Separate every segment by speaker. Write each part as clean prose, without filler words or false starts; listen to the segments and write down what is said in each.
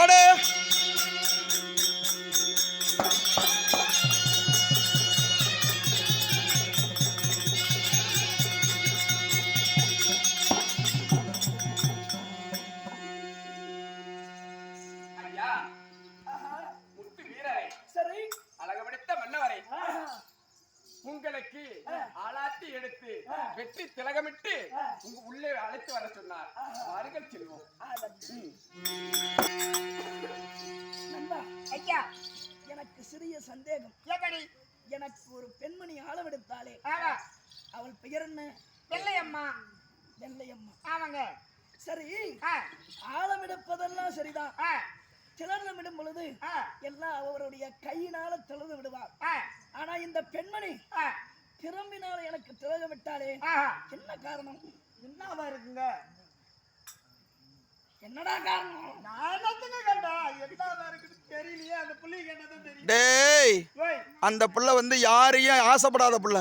Speaker 1: ஓடு.
Speaker 2: உங்களுக்கு ஆளாத்தி எடுத்து வெற்றி திலகமிட்டு உங்க உள்ளே அழைத்து வர சொன்னார். வாருங்கள் செல்வோம்.
Speaker 3: ஐயா, எனக்கு சிறிய சந்தேகம். எனக்கு ஒரு பெண்மணி ஆளவெடுத்தாலே அவள் பெயர் என்ன? வெள்ளையம்மா. வெள்ளையம்மா, ஆமாங்க. சரி, ஆழமெடுப்பதெல்லாம் சரிதான். திலகமிடும் பொழுது எல்லாம் அவருடைய கையினால திறந்து விடுவார். ஆனா இந்த பெண்மணி திரும்பினால எனக்கு திலகமிட்டாலே என்ன காரணம்? என்னவா இருக்குங்க? என்னடா காரணம்? தெரியலையே. அந்த புள்ளைக்கு என்னதான் தெரியும்?
Speaker 1: டேய், அந்த புள்ள வந்து யாரையும் ஆசைப்படாத புள்ள.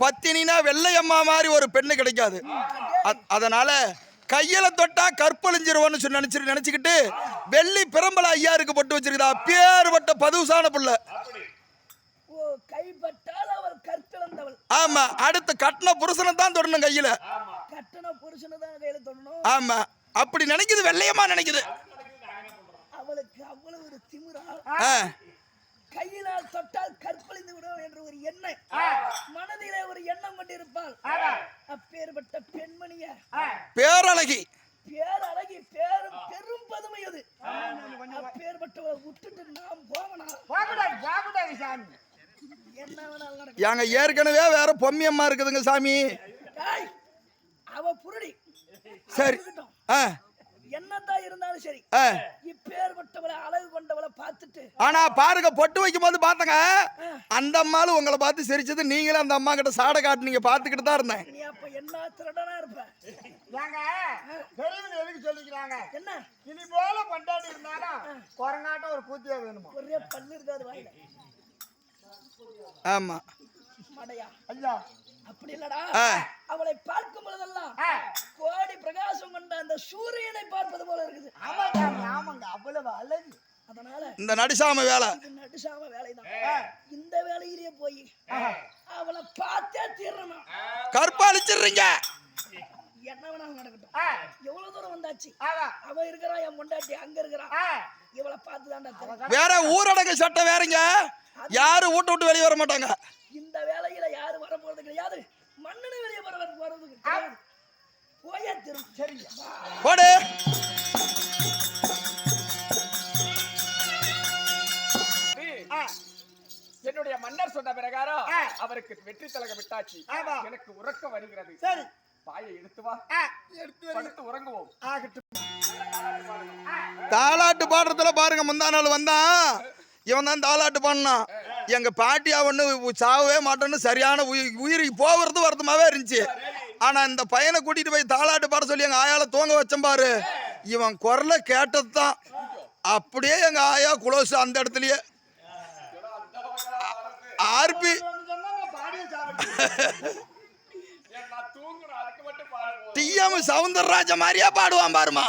Speaker 1: பத்தினா வெள்ளையம்மா மாதிரி ஒரு பெண்ணு கிடைக்காது. அதனால கையில தொட்டா கற்பழிஞ்சிருவோன்னு நினைச்சுக்கிட்டு வெள்ளி பிரம்பல ஐயாருக்கு போட்டு வச்சிருக்கா. பேர்பட்ட பதுசான புள்ள.
Speaker 3: கைப்பட்டால் அவள் கற்பிழந்தவள்.
Speaker 1: ஆமா, அடுத்து கட்டின புருஷனை தான் தொடணும் கையில.
Speaker 3: கட்டின புருஷனை தான் கையில தொடணும்.
Speaker 1: ஆமா, அப்படி நினைக்குது வெள்ளையம்மா நினைக்குது.
Speaker 3: அவளுக்கு அவ்வளவு ஒரு திமிரா. கையினால் தொட்டால் கற்பழிந்து விடும் என்ற ஒரு எண்ணம் மனதிலே ஒரு எண்ணம் கொண்டிருப்பாள். அப்பேற்பட்ட பெண்மணிய
Speaker 1: பேரழகி,
Speaker 3: பேரழகி, பெரும் பதுமை அது. அப்பேற்பட்டவளை விட்டுட்டு நாம் போகணும். என்ன வேணாலும் நடக்கும்.
Speaker 1: எங்க ஏற்கனவே வேற பொம்மியம்மா இருக்குதுங்க சாமி.
Speaker 3: அவ புருடி.
Speaker 1: சரி,
Speaker 3: என்னதான் இருந்தாலும் சரி, இப்பேற்பட்டவளை அழகு கொண்டவளை பார்த்துட்டு.
Speaker 1: ஆனா பாருங்க, பொட்டு வைக்கும் போது பாத்தங்க, அந்த அம்மாலும் உங்களை பார்த்து சிரிச்சது. நீங்களும் அந்த அம்மா கிட்ட சாடை காட்டுனீங்க, பாத்துக்கிட்டு தான் இருந்தேன்.
Speaker 3: நீ அப்ப என்ன திருடனா இருப்ப?
Speaker 4: எதுக்கு சொல்லிக்கிறாங்க?
Speaker 3: என்ன
Speaker 4: இனி போல கொண்டாடி இருந்தாலும் குரங்காட்டம் ஒரு கூத்தியா வேணுமா?
Speaker 3: ஒரே பல்லு இருக்காது வாயில.
Speaker 1: ஆமா
Speaker 3: மடையா
Speaker 4: ஐயா,
Speaker 3: அப்படி இல்லடா. அவளை பார்க்கும் பொழுதெல்லாம் கோடி பிரகாசம் கொண்ட அந்த சூரியனை பார்ப்பது போல இருக்குது.
Speaker 4: ஆமாங்க, அவ்வளவு அழகு.
Speaker 3: அதனால
Speaker 1: இந்த நடிசாம வேலை,
Speaker 3: நடிசாம வேலைதான். இந்த வேலையிலேயே போய் அவளை பார்த்தே தீரணும்.
Speaker 1: கற்பழிச்சிடுறீங்க.
Speaker 3: என்ன வேணாலும் நடக்கட்டும். எவ்வளவு தூரம் வந்தாச்சு. அவ இருக்கிறா, என் பொண்டாட்டி அங்க இருக்கிறா. இவளை பார்த்துதான்டா.
Speaker 1: வேற ஊரடங்கு சட்டம் வேறங்க. யாரும் வீட்டு விட்டு வெளியே வர மாட்டாங்க.
Speaker 3: இந்த வேலையில யாரும் வர போறது கிடையாது. மண்ணனு வெளியே போறதுக்கு கிடையாது. போயே திரும்ப. சரிங்க,
Speaker 1: போடு.
Speaker 2: என்னுடைய மன்னர் சொன்ன பிரகாரம் அவருக்கு வெற்றி திலகம் விட்டாச்சு. எனக்கு உறக்கம் வருகிறது.
Speaker 4: சரி,
Speaker 2: பாயை எடுத்து வா, எடுத்து உறங்குவோம்.
Speaker 1: தாலாட்டு பாடுறதுல பாருங்க, முந்தா நாள் வந்தான் இவன் தான் தாலாட்டு பாடினான். எங்க பாட்டியா ஒண்ணு சாவவே மாட்டோன்னு சரியான உயிருக்கு போகிறது வருத்தமாவே இருந்துச்சு. ஆனா இந்த பையனை கூட்டிட்டு போய் தாலாட்டு பாட சொல்லி எங்க ஆயால தூங்க வச்சேன் பாரு. இவன் குரலை கேட்டதுதான் அப்படியே எங்க ஆயா குளோஸ் அந்த இடத்துலயே ஆர்பி டிஎம் சவுந்தரராஜ மாதிரியா பாடுவான் பாருமா.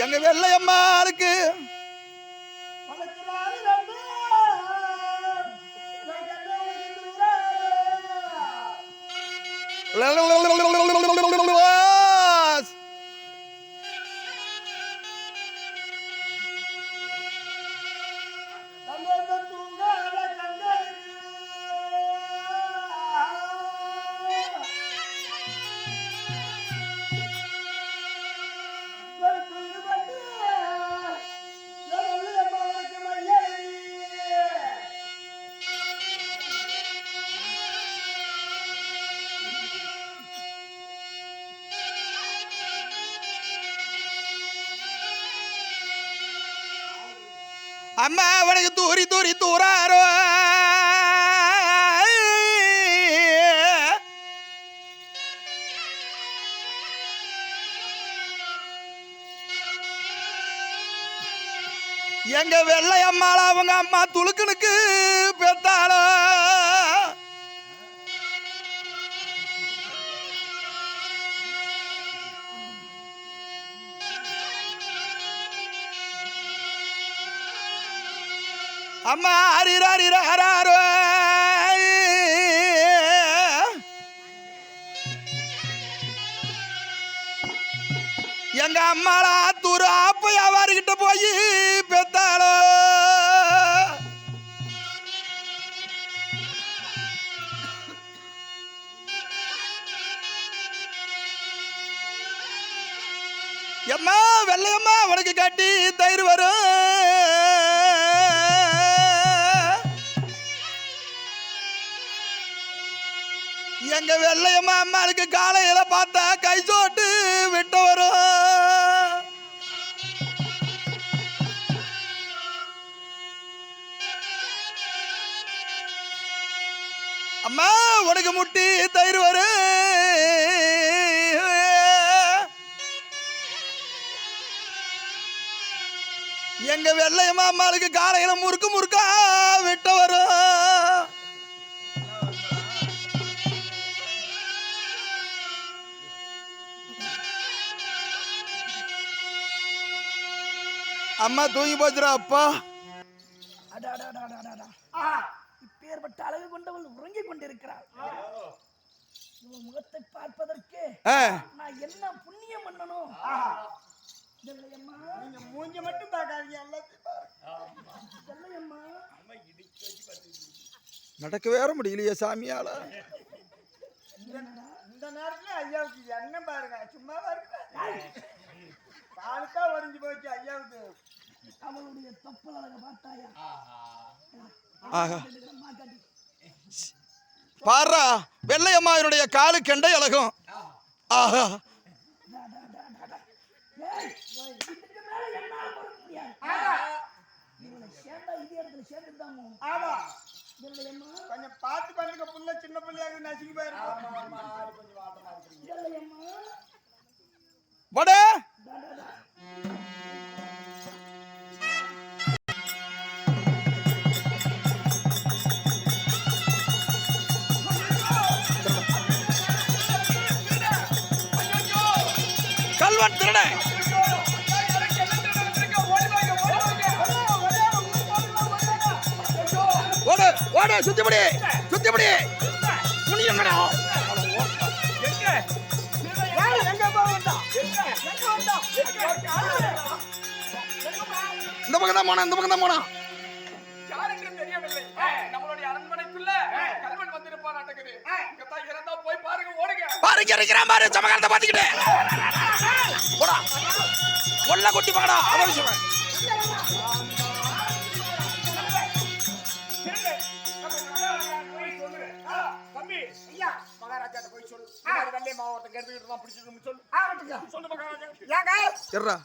Speaker 1: எங்க வெள்ளையம்மாளுக்கு அம்மா அவனுக்கு தூரி தூரி தூராரோ. எங்க வெள்ளை அம்மாள அவங்க அம்மா துளுக்கனுக்கு பெத்தாளோ அம்மா ஹரிராரிராரோ எங்க அம்மாளா தூரு அப்பையா வாரிக்கிட்ட போய் பெத்தாளோ எம்மா வெள்ளையம்மா உனக்கு கட்டி தயிர் வரும் எங்க வெள்ளையம்மா அம்மாளுக்கு காலையில பார்த்தா கை சோட்டு விட்டு வரும் அம்மா உனக்கு முட்டி தயிர் வரும் எங்க வெள்ளையம்மா அம்மாளுக்கு காலையில முறுக்கு முறுக்கா விட்டு வரும் அம்மா தூங்கி போச்சுரா அப்பா
Speaker 3: இப்பேற்பட்ட அழகு கொண்டவள் உறங்கிக் கொண்டிருக்கிறாள் இவள் முகத்தை பார்ப்பதற்கு நான் என்ன புண்ணியம் பண்ணணும் வெள்ளையம்மா
Speaker 4: நீங்க மூஞ்சி மட்டும் பார்க்காதீங்க எல்லாத்தையும்
Speaker 3: வெள்ளையம்மா
Speaker 1: நடக்க வேற முடியலையே சாமியால
Speaker 4: இந்த நேரத்துல ஐயாவுக்கு என்ன பாருங்க சும்மா பாருங்க காலுக்கா உடஞ்சு போச்சு ஐயாவுக்கு
Speaker 3: அவளுடைய தொப்பல் அழக பார்த்தாயா
Speaker 1: பாரா வெள்ளையம்மாவினுடைய காலு கெண்டை அழகும் ஆஹா
Speaker 4: கொஞ்சம் பார்த்து பண்ணுங்க புள்ள சின்ன பிள்ளையாக நசுங்கி போயிருக்கோம்
Speaker 1: வட கல்வன் திருட ஓடு ஓடு சுத்திபடி சுத்திபடி துணியங்கடா இந்த பக்கம் தான் போனா இந்த பக்கம் தான் போனா
Speaker 2: யாருக்கு தெரியவில்லை நம்மளுடைய அரண்மனைக்குள்ள கல்வன் வந்திருப்பான் நாட்டுக்குது இங்கதான் இறந்தா போய் பாருங்க ஓடுங்க
Speaker 1: பாருங்க இருக்கிறான் பாரு சமகாலத்தை பாத்துக்கிட்டு போடா கொல்ல குட்டி பாடா அவசியம்
Speaker 4: தம்பி ஐயா மகாராஜா போய் சொல்லு வெள்ளை மாவட்டம் கெடுத்துக்கிட்டு தான் பிடிச்சிட்டு சொல்லு சொல்லு மகாராஜா ஏங்க
Speaker 1: எர்ரா